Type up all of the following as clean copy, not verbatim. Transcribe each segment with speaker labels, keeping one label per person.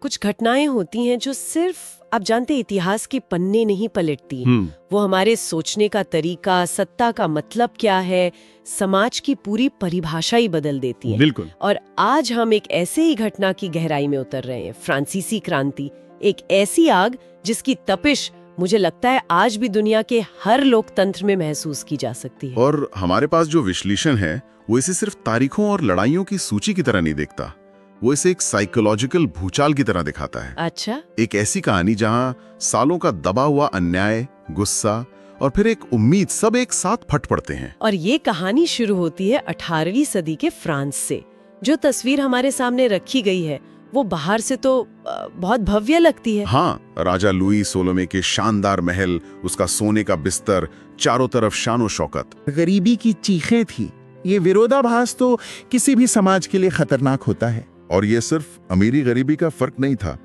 Speaker 1: कुछ घटनाएं होती हैं जो सिर्फ आप जानते इतिहास के पन्ने नहीं पलटती। वो हमारे सोचने का तरीका, सत्ता का मतलब क्या है, समाज की पूरी परिभाषा ही बदल देती हैं।
Speaker 2: बिल्कुल।
Speaker 1: और आज हम एक ऐसे ही घटना की गहराई में उतर रहे हैं, फ्रांसीसी क्रांति। एक ऐसी आग जिसकी तपिश मुझे लगता है आज भी दुनिया के हर लोकतंत्र में महसूस की जा सकती है।
Speaker 2: और हमारे पास जो विश्लेषण है वो इसे सिर्फ तारीखों और लड़ाइयों की सूची की तरह नहीं देखता, वो इसे एक साइकोलॉजिकल भूचाल की तरह दिखाता है।
Speaker 1: अच्छा।
Speaker 2: एक ऐसी कहानी जहां सालों का दबा हुआ अन्याय, गुस्सा और फिर एक उम्मीद सब एक साथ फट पड़ते हैं।
Speaker 1: और ये कहानी शुरू होती है 18वीं सदी के फ्रांस से। जो तस्वीर हमारे सामने रखी गई है वो बाहर से तो बहुत भव्य लगती है।
Speaker 2: हाँ, राजा लुई सोलोमे के शानदार महल, उसका सोने का बिस्तर, चारों तरफ शानो शौकत।
Speaker 3: गरीबी की चीखें थी। ये विरोधाभास तो किसी भी समाज के लिए खतरनाक होता है।
Speaker 2: और ये सिर्फ अमीरी गरीबी का फर्क नहीं था,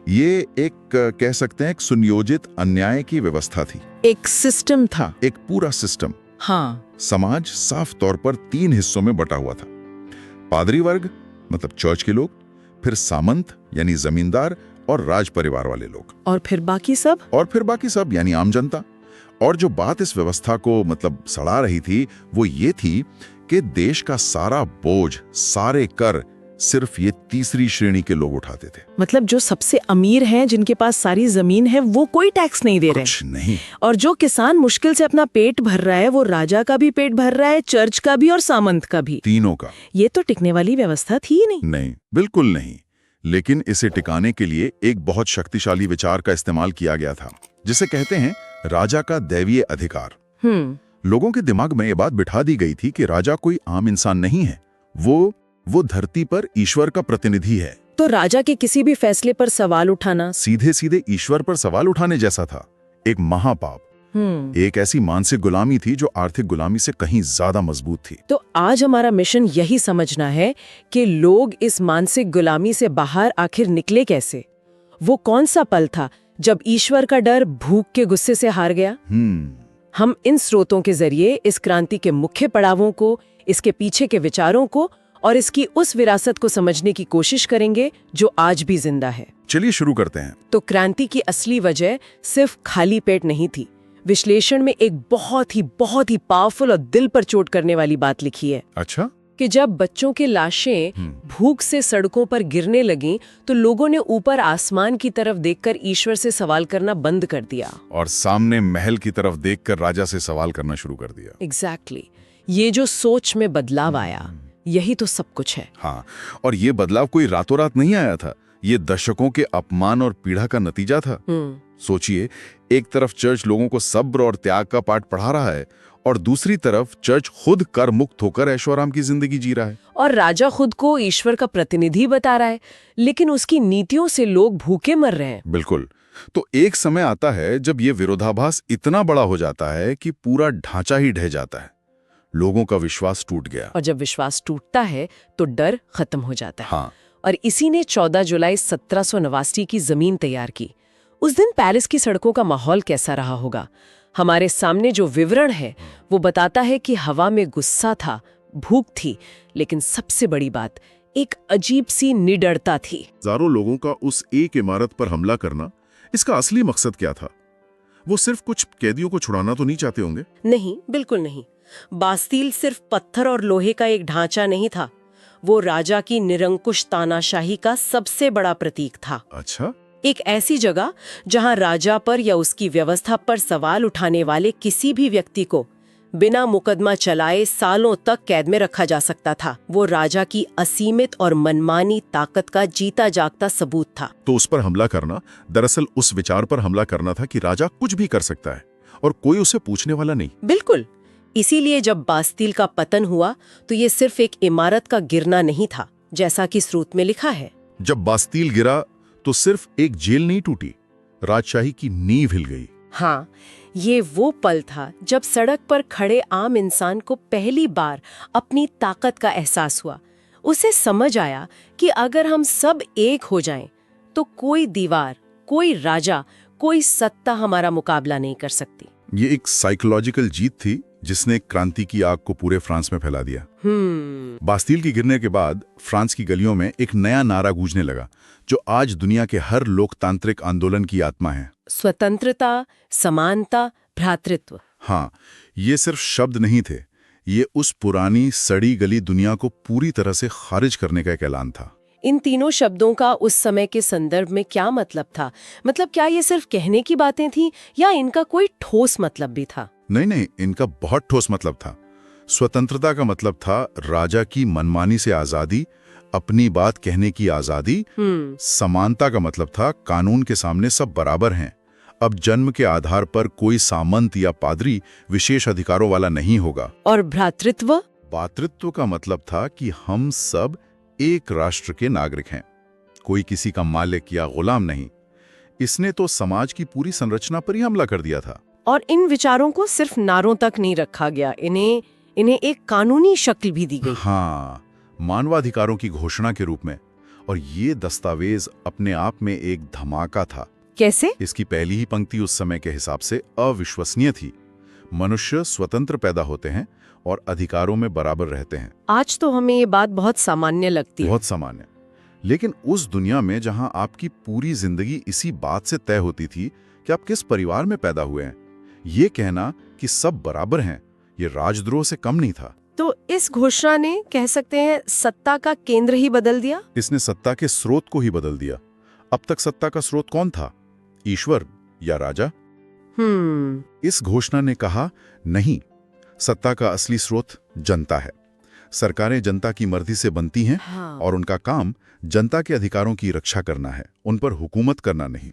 Speaker 2: ये एक कह सकते हैं एक सुनियोजित अन्याय की व्यवस्था थी।
Speaker 3: एक सिस्टम था।
Speaker 2: एक पूरा सिस्टम।
Speaker 3: हाँ।
Speaker 2: समाज साफ तौर पर 3 हिस्सों में बटा हुआ था। पादरी वर्ग मतलब चर्च के लोग, फिर सामंत यानी जमींदार और राज परिवार वाले लोग,
Speaker 1: और फिर बाकी सब
Speaker 2: यानी आम जनता। और जो बात इस व्यवस्था को मतलब सड़ा रही थी वो ये थी कि देश का सारा बोझ, सारे कर सिर्फ ये तीसरी श्रेणी के लोग उठाते थे।
Speaker 4: मतलब जो सबसे अमीर हैं, जिनके पास सारी जमीन है, वो कोई टैक्स नहीं दे रहे।
Speaker 2: कुछ नहीं।
Speaker 4: और जो किसान मुश्किल से अपना पेट भर रहा है, वो राजा का भी पेट भर रहा है, चर्च का भी और सामंत का भी,
Speaker 2: तीनों का।
Speaker 4: ये तो टिकने वाली व्यवस्था थी ही नहीं।
Speaker 2: नहीं, बिल्कुल नहीं। लेकिन इसे टिकाने के लिए एक बहुत शक्तिशाली विचार का इस्तेमाल किया गया था, जिसे कहते हैं राजा का दैवीय अधिकार। लोगों के दिमाग में ये बात बिठा दी गई थी कि राजा कोई आम इंसान नहीं है, वो धरती पर ईश्वर का प्रतिनिधि है।
Speaker 4: तो राजा के किसी भी फैसले पर सवाल उठाना
Speaker 2: सीधे सीधे ईश्वर पर सवाल उठाने जैसा था। एक महापाप, एक ऐसी मानसिक गुलामी थी जो आर्थिक गुलामी से कहीं ज्यादा मजबूत थी।
Speaker 4: तो आज हमारा मिशन यही समझना है कि लोग इस मानसिक गुलामी से बाहर आखिर निकले कैसे। वो कौन सा पल था जब ईश्वर का डर भूख के गुस्से से हार गया। हम इन स्रोतों के जरिए इस क्रांति के मुख्य पड़ावों को, इसके पीछे के विचारों को और इसकी उस विरासत को समझने की कोशिश करेंगे जो आज भी जिंदा है।
Speaker 2: चलिए शुरू करते हैं।
Speaker 4: तो क्रांति की असली वजह सिर्फ खाली पेट नहीं थी। विश्लेषण में एक बहुत ही पावरफुल और दिल पर चोट करने वाली बात लिखी है।
Speaker 2: अच्छा?
Speaker 4: कि जब बच्चों की लाशें भूख से सड़कों पर गिरने लगीं, तो लोगों ने ऊपर आसमान की तरफ देखकर ईश्वर से सवाल करना बंद कर दिया
Speaker 2: और सामने महल की तरफ देखकर राजा से सवाल करना शुरू कर दिया।
Speaker 4: एग्जैक्टली। ये जो सोच में बदलाव आया, यही तो सब कुछ है।
Speaker 2: हाँ, और ये बदलाव कोई रातों रात नहीं आया था, ये दशकों के अपमान और पीड़ा का नतीजा था। सोचिए, एक तरफ चर्च लोगों को सब्र और त्याग का पाठ पढ़ा रहा है और दूसरी तरफ चर्च खुद कर मुक्त होकर ऐशोआराम की जिंदगी जी रहा है।
Speaker 4: और राजा खुद को ईश्वर का प्रतिनिधि बता रहा है, लेकिन उसकी नीतियों से लोग भूखे मर रहे हैं।
Speaker 2: बिल्कुल। तो एक समय आता है जब ये विरोधाभास इतना बड़ा हो जाता है कि पूरा ढांचा ही ढह जाता है। लोगों का विश्वास टूट गया।
Speaker 4: और जब विश्वास टूटता है तो डर खत्म हो जाता है।
Speaker 2: हाँ।
Speaker 4: और इसी ने 14 जुलाई 1789 की जमीन तैयार की। उस दिन पेरिस की सड़कों का माहौल कैसा रहा होगा? हमारे सामने जो विवरण है वो बताता है कि हवा में गुस्सा था, भूख थी, लेकिन सबसे बड़ी बात, एक अजीब सी निडरता थी।
Speaker 2: हजारों लोगों का उस एक इमारत पर हमला करना, इसका असली मकसद क्या था? वो सिर्फ कुछ कैदियों को छुड़ाना तो नहीं चाहते होंगे?
Speaker 1: नहीं, बिल्कुल नहीं। बास्तील सिर्फ पत्थर और लोहे का एक ढांचा नहीं था, वो राजा की निरंकुश तानाशाही का सबसे बड़ा प्रतीक था।
Speaker 2: अच्छा?
Speaker 1: एक ऐसी जगह जहां राजा पर या उसकी व्यवस्था पर सवाल उठाने वाले किसी भी व्यक्ति को बिना मुकदमा चलाए सालों तक कैद में रखा जा सकता था। वो राजा की असीमित और मनमानी ताकत का जीता जागता सबूत था।
Speaker 2: तो उस पर हमला करना दरअसल उस विचार पर हमला करना था कि राजा कुछ भी कर सकता है और कोई उसे पूछने वाला नहीं।
Speaker 1: बिल्कुल। इसीलिए जब बास्तील का पतन हुआ तो ये सिर्फ एक इमारत का गिरना नहीं था, जैसा कि स्रोत में लिखा है।
Speaker 2: जब बास्तील गिरा तो सिर्फ एक जेल नहीं टूटी, राजशाही की नींव हिल गई।
Speaker 1: हाँ, ये वो पल था जब सड़क पर खड़े आम इंसान को पहली बार अपनी ताकत का एहसास हुआ। उसे समझ आया कि अगर हम सब एक हो जाएं, तो कोई दीवार, कोई राजा, कोई सत्ता हमारा मुकाबला नहीं कर सकती।
Speaker 2: ये एक साइकोलॉजिकल जीत थी, जिसने क्रांति की आग को पूरे फ्रांस में फैला दिया। बास्तील के गिरने के बाद फ्रांस की गलियों में एक नया नारा गूंजने लगा, जो आज दुनिया के हर लोकतांत्रिक आंदोलन की आत्मा है।
Speaker 1: स्वतंत्रता, समानता, भ्रातृत्व।
Speaker 2: हाँ, ये सिर्फ शब्द नहीं थे, ये उस पुरानी सड़ी गली दुनिया को पूरी तरह से खारिज करने का एक ऐलान था।
Speaker 1: इन तीनों शब्दों का उस समय के संदर्भ में क्या मतलब था? मतलब क्या ये सिर्फ कहने की बातें थीं या इनका कोई ठोस मतलब भी था?
Speaker 2: नहीं, इनका बहुत ठोस मतलब था। स्वतंत्रता का मतलब था राजा की मनमानी से आजादी, अपनी बात कहने की आजादी। समानता का मतलब था कानून के सामने सब बराबर हैं। अब जन्म के आधार पर कोई सामंत या पादरी विशेष अधिकारों वाला नहीं होगा।
Speaker 1: और भ्रातृत्व?
Speaker 2: भातृत्व का मतलब था कि हम सब एक राष्ट्र के नागरिक हैं, कोई किसी का मालिक या गुलाम नहीं। इसने तो समाज की पूरी संरचना पर ही हमला कर दिया था।
Speaker 1: और इन विचारों को सिर्फ नारों तक नहीं रखा गया, इन्हें एक कानूनी शक्ल भी दी गई।
Speaker 2: हाँ, मानवाधिकारों की घोषणा के रूप में। और ये दस्तावेज अपने आप में एक धमाका था।
Speaker 1: कैसे?
Speaker 2: इसकी पहली ही पंक्ति उस समय के हिसाब से अविश्वसनीय थी। मनुष्य स्वतंत्र पैदा होते हैं और अधिकारों में बराबर रहते हैं।
Speaker 1: आज तो हमें ये बात बहुत सामान्य लगती है।
Speaker 2: बहुत सामान्य। लेकिन उस दुनिया में जहां आपकी पूरी जिंदगी इसी बात से तय होती थी कि आप किस परिवार में पैदा हुए हैं, ये कहना कि सब बराबर हैं, ये राजद्रोह से कम नहीं था।
Speaker 1: तो इस घोषणा ने, कह सकते हैं, सत्ता का केंद्र ही बदल दिया।
Speaker 2: इसने सत्ता के स्रोत को ही बदल दिया। अब तक सत्ता का स्रोत कौन था? ईश्वर या राजा? इस घोषणा ने कहा, नहीं, सत्ता का असली स्रोत जनता है। सरकारें जनता की मर्जी से बनती हैं।
Speaker 1: हाँ।
Speaker 2: और उनका काम जनता के अधिकारों की रक्षा करना है, उन पर हुकूमत करना नहीं।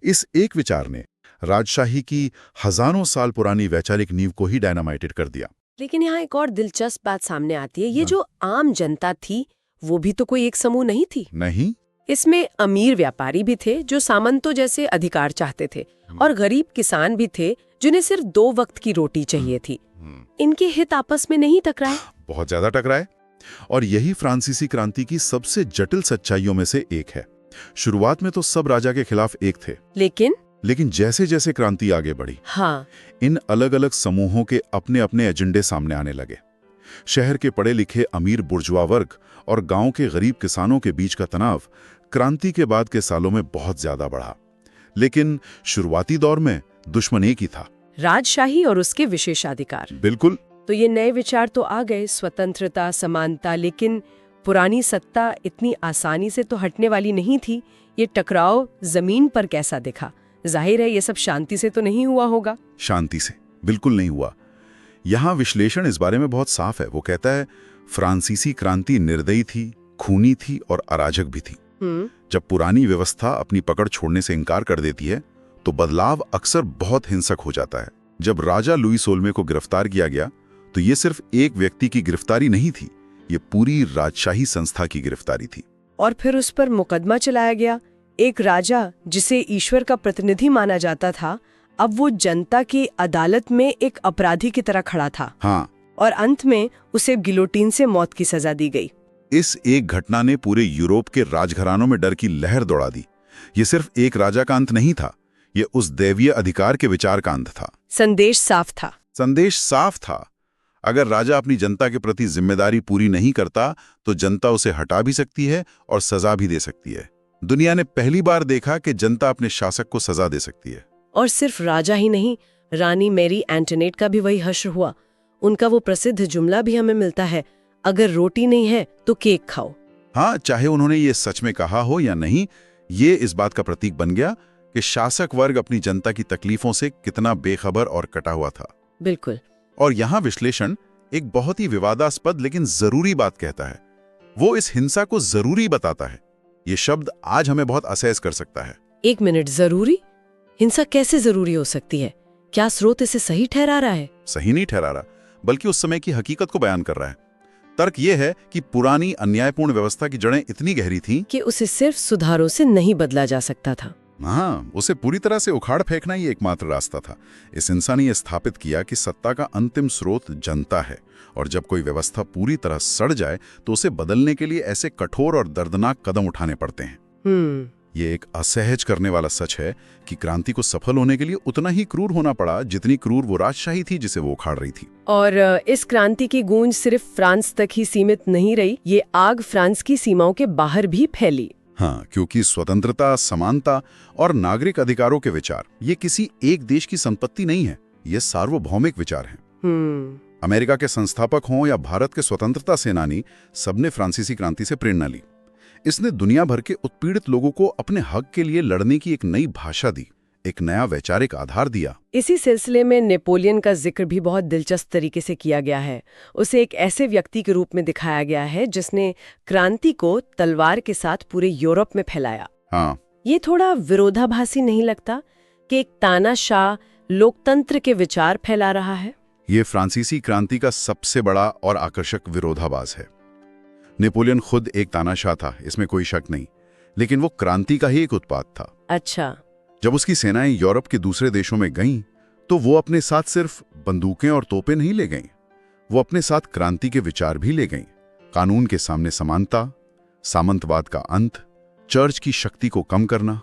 Speaker 2: इस एक विचार ने राजशाही की हजारों साल पुरानी वैचारिक नींव को ही डायनामाइटेड कर दिया।
Speaker 1: लेकिन यहाँ एक और दिलचस्प बात सामने आती है। ये जो आम जनता थी, वो भी तो कोई एक समूह नहीं थी।
Speaker 2: नहीं,
Speaker 1: इसमें अमीर व्यापारी भी थे जो सामंतों जैसे अधिकार चाहते थे, और गरीब किसान भी थे जिन्हें सिर्फ 2 वक्त की रोटी चाहिए थी। इनके हित आपस में नहीं टकराए।
Speaker 2: बहुत ज्यादा टकराए। और यही फ्रांसीसी क्रांति की सबसे जटिल सच्चाइयों में से एक है। शुरुआत में तो सब राजा के खिलाफ एक थे, लेकिन जैसे जैसे क्रांति आगे बढ़ी,
Speaker 1: हाँ,
Speaker 2: इन अलग अलग समूहों के अपने अपने एजेंडे सामने आने लगे। शहर के पढ़े लिखे अमीर बुर्जुआ वर्ग और गांव के गरीब किसानों के बीच का तनाव क्रांति के बाद के सालों में बहुत ज्यादा बढ़ा। लेकिन शुरुआती दौर में दुश्मन एक ही था,
Speaker 1: राजशाही और उसके विशेषाधिकार।
Speaker 2: बिल्कुल।
Speaker 1: तो ये नए विचार तो आ गए, स्वतंत्रता, समानता, लेकिन पुरानी सत्ता इतनी आसानी से तो हटने वाली नहीं थी। ये टकराव जमीन पर कैसा दिखा? जाहिर है ये सब शांति से तो नहीं हुआ होगा।
Speaker 2: शांति से बिल्कुल नहीं हुआ। यहां विश्लेषण इस बारे में बहुत साफ है। वो कहता है, फ्रांसीसी क्रांति निर्दयी थी, खूनी थी और अराजक भी थी। जब पुरानी व्यवस्था अपनी पकड़ छोड़ने से इनकार कर देती है तो बदलाव अक्सर बहुत हिंसक हो जाता है। जब राजा लुई 16वें को गिरफ्तार किया गया तो ये सिर्फ एक व्यक्ति की गिरफ्तारी नहीं थी, ये पूरी राजशाही संस्था की गिरफ्तारी थी।
Speaker 1: और फिर उस पर मुकदमा चलाया गया। एक राजा जिसे ईश्वर का प्रतिनिधि माना जाता था, अब वो जनता की अदालत में एक अपराधी की तरह खड़ा था।
Speaker 2: हाँ।
Speaker 1: और अंत में उसे गिलोटीन से मौत की सजा दी गई।
Speaker 2: इस एक घटना ने पूरे यूरोप के राजघरानों में डर की लहर दौड़ा दी। ये सिर्फ एक राजा का अंत नहीं था, ये उस दैवीय अधिकार के विचार का अंत था।
Speaker 1: संदेश साफ था।
Speaker 2: संदेश साफ था। अगर राजा अपनी जनता के प्रति जिम्मेदारी पूरी नहीं करता तो जनता उसे हटा भी सकती है और सजा भी दे सकती है। दुनिया ने पहली बार देखा कि जनता अपने शासक को सजा दे सकती है।
Speaker 1: और सिर्फ राजा ही नहीं, रानी मैरी एंटोनेट का भी वही हश्र हुआ। उनका वो प्रसिद्ध जुमला भी हमें मिलता है, अगर रोटी नहीं है तो केक खाओ।
Speaker 2: हाँ, चाहे उन्होंने ये सच में कहा हो या नहीं, ये इस बात का प्रतीक बन गया कि शासक वर्ग अपनी जनता की तकलीफों से कितना बेखबर और कटा हुआ था।
Speaker 1: बिल्कुल।
Speaker 2: और यहाँ विश्लेषण एक बहुत ही विवादास्पद लेकिन जरूरी बात कहता है। वो इस हिंसा को जरूरी बताता है। ये शब्द आज हमें बहुत असहज कर सकता है।
Speaker 1: 1 मिनट, जरूरी? हिंसा कैसे जरूरी हो सकती है? क्या स्रोत इसे सही ठहरा रहा है?
Speaker 2: सही नहीं ठहरा रहा, बल्कि उस समय की हकीकत को बयान कर रहा है। तर्क ये है कि पुरानी अन्यायपूर्ण व्यवस्था की जड़ें इतनी गहरी थीं
Speaker 1: कि उसे सिर्फ सुधारों से नहीं बदला जा सकता था।
Speaker 2: हाँ, उसे पूरी तरह से उखाड़ फेंकना ही एकमात्र रास्ता था। इस इंसान ने यह स्थापित किया कि सत्ता का अंतिम स्रोत जनता है, और जब कोई व्यवस्था पूरी तरह सड़ जाए तो उसे बदलने के लिए ऐसे कठोर और दर्दनाक कदम उठाने पड़ते हैं। ये एक असहज करने वाला सच है कि क्रांति को सफल होने के लिए उतना ही क्रूर होना पड़ा जितनी क्रूर वो राजशाही थी जिसे वो उखाड़ रही थी।
Speaker 4: और इस क्रांति की गूंज सिर्फ फ्रांस तक ही सीमित नहीं रही, ये आग फ्रांस की सीमाओं के बाहर भी फैली।
Speaker 2: हाँ, क्योंकि स्वतंत्रता, समानता और नागरिक अधिकारों के विचार ये किसी एक देश की संपत्ति नहीं है, ये सार्वभौमिक विचार हैं। अमेरिका के संस्थापक हों या भारत के स्वतंत्रता सेनानी, सबने फ्रांसीसी क्रांति से प्रेरणा ली। इसने दुनिया भर के उत्पीड़ित लोगों को अपने हक के लिए लड़ने की एक नई भाषा दी, एक नया वैचारिक आधार दिया।
Speaker 4: इसी सिलसिले में नेपोलियन का जिक्र भी बहुत दिलचस्प तरीके से किया गया है। उसे एक ऐसे व्यक्ति के रूप में दिखाया गया है जिसने क्रांति को तलवार के साथ पूरे यूरोप में फैलाया।
Speaker 2: हाँ,
Speaker 4: ये थोड़ा विरोधाभासी नहीं लगता कि एक तानाशाह लोकतंत्र के विचार फैला रहा है?
Speaker 2: ये फ्रांसीसी क्रांति का सबसे बड़ा और आकर्षक विरोधाभास है। नेपोलियन खुद एक तानाशाह था, इसमें कोई शक नहीं, लेकिन वो क्रांति का ही एक उत्पाद था।
Speaker 4: अच्छा।
Speaker 2: जब उसकी सेनाएं यूरोप के दूसरे देशों में गईं, तो वो अपने साथ सिर्फ बंदूकें और तोपें नहीं ले गईं, वो अपने साथ क्रांति के विचार भी ले गईं। कानून के सामने समानता, सामंतवाद का अंत, चर्च की शक्ति को कम करना।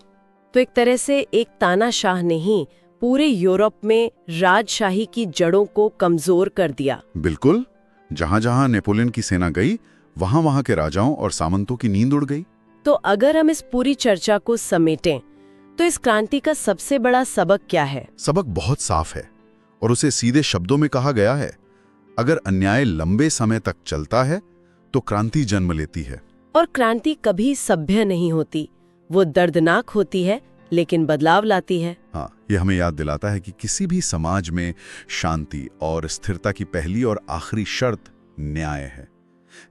Speaker 4: तो एक तरह से एक तानाशाह ने ही पूरे यूरोप में राजशाही की जड़ों को कमजोर कर दिया।
Speaker 2: बिल्कुल, जहां जहां नेपोलियन की सेना गई, वहां वहां के राजाओं और सामंतों की नींद उड़ गई।
Speaker 4: तो अगर हम इस पूरी चर्चा को समेटें, तो इस क्रांति का सबसे बड़ा सबक क्या है?
Speaker 2: सबक बहुत साफ है और उसे सीधे शब्दों में कहा गया है। अगर अन्याय लंबे समय तक चलता है तो क्रांति जन्म लेती है।
Speaker 4: और क्रांति कभी सभ्य नहीं होती, वो दर्दनाक होती है लेकिन बदलाव लाती है।
Speaker 2: हाँ, ये हमें याद दिलाता है कि किसी भी समाज में शांति और स्थिरता की पहली और आखिरी शर्त न्याय है।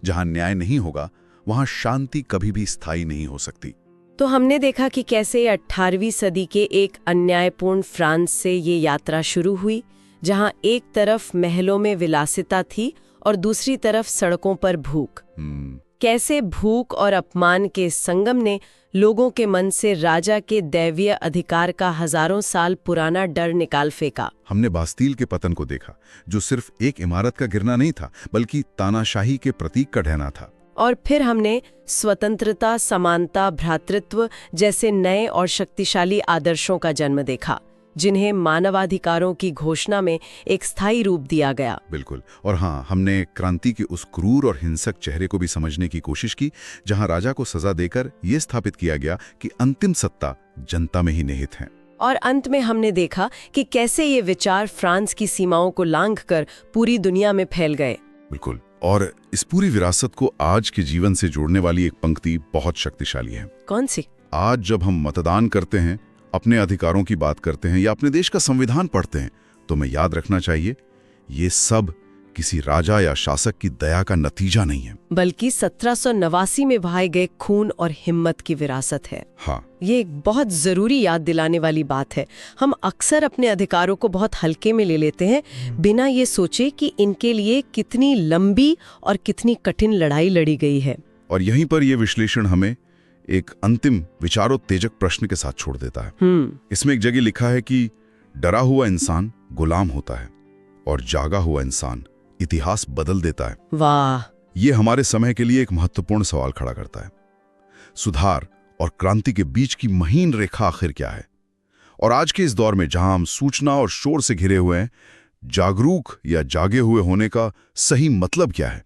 Speaker 2: जहां न्याय नहीं होगा, वहां शांति कभी भी स्थायी नहीं हो सकती।
Speaker 4: तो हमने देखा कि कैसे 18वीं सदी के एक अन्यायपूर्ण फ्रांस से ये यात्रा शुरू हुई, जहां एक तरफ महलों में विलासिता थी और दूसरी तरफ सड़कों पर भूख। कैसे भूख और अपमान के संगम ने लोगों के मन से राजा के दैवीय अधिकार का हजारों साल पुराना डर निकाल फेंका।
Speaker 2: हमने बास्तील के पतन को देखा, जो सिर्फ एक इमारत का गिरना नहीं था, बल्कि तानाशाही के प्रतीक का ढहना था।
Speaker 4: और फिर हमने स्वतंत्रता, समानता, भ्रातृत्व जैसे नए और शक्तिशाली आदर्शों का जन्म देखा, जिन्हें मानवाधिकारों की घोषणा में एक स्थायी रूप दिया गया।
Speaker 2: बिल्कुल। और हाँ, हमने क्रांति के उस क्रूर और हिंसक चेहरे को भी समझने की कोशिश की, जहां राजा को सजा देकर यह स्थापित किया गया कि अंतिम सत्ता जनता में ही निहित है।
Speaker 4: और अंत में हमने देखा कि कैसे ये विचार फ्रांस की सीमाओं को लांघकर पूरी दुनिया में फैल गए।
Speaker 2: बिल्कुल। और इस पूरी विरासत को आज के जीवन से जोड़ने वाली एक पंक्ति बहुत शक्तिशाली है।
Speaker 4: कौन सी?
Speaker 2: आज जब हम मतदान करते हैं, अपने अधिकारों की बात करते हैं या अपने देश का संविधान पढ़ते हैं, तो हमें याद रखना चाहिए, ये सब किसी राजा या शासक की दया का नतीजा नहीं है,
Speaker 4: बल्कि 1789 में बहाए गए खून और हिम्मत की विरासत है।
Speaker 2: हाँ,
Speaker 4: ये एक बहुत जरूरी याद दिलाने वाली बात है। हम अक्सर अपने अधिकारों को बहुत हल्के में ले लेते हैं, बिना ये सोचे कि इनके लिए कितनी लंबी और कितनी कठिन लड़ाई लड़ी गई है।
Speaker 2: और यहीं पर यह विश्लेषण हमें एक अंतिम विचारोत्तेजक प्रश्न के साथ छोड़ देता है। इसमें एक जगह लिखा है कि डरा हुआ इंसान गुलाम होता है और जागा हुआ इंसान इतिहास बदल देता है।
Speaker 4: वाह!
Speaker 2: ये हमारे समय के लिए एक महत्वपूर्ण सवाल खड़ा करता है। सुधार और क्रांति के बीच की महीन रेखा आखिर क्या है? और आज के इस दौर में जहां हम सूचना और शोर से घिरे हुए हैं, जागरूक या जागे हुए होने का सही मतलब क्या है?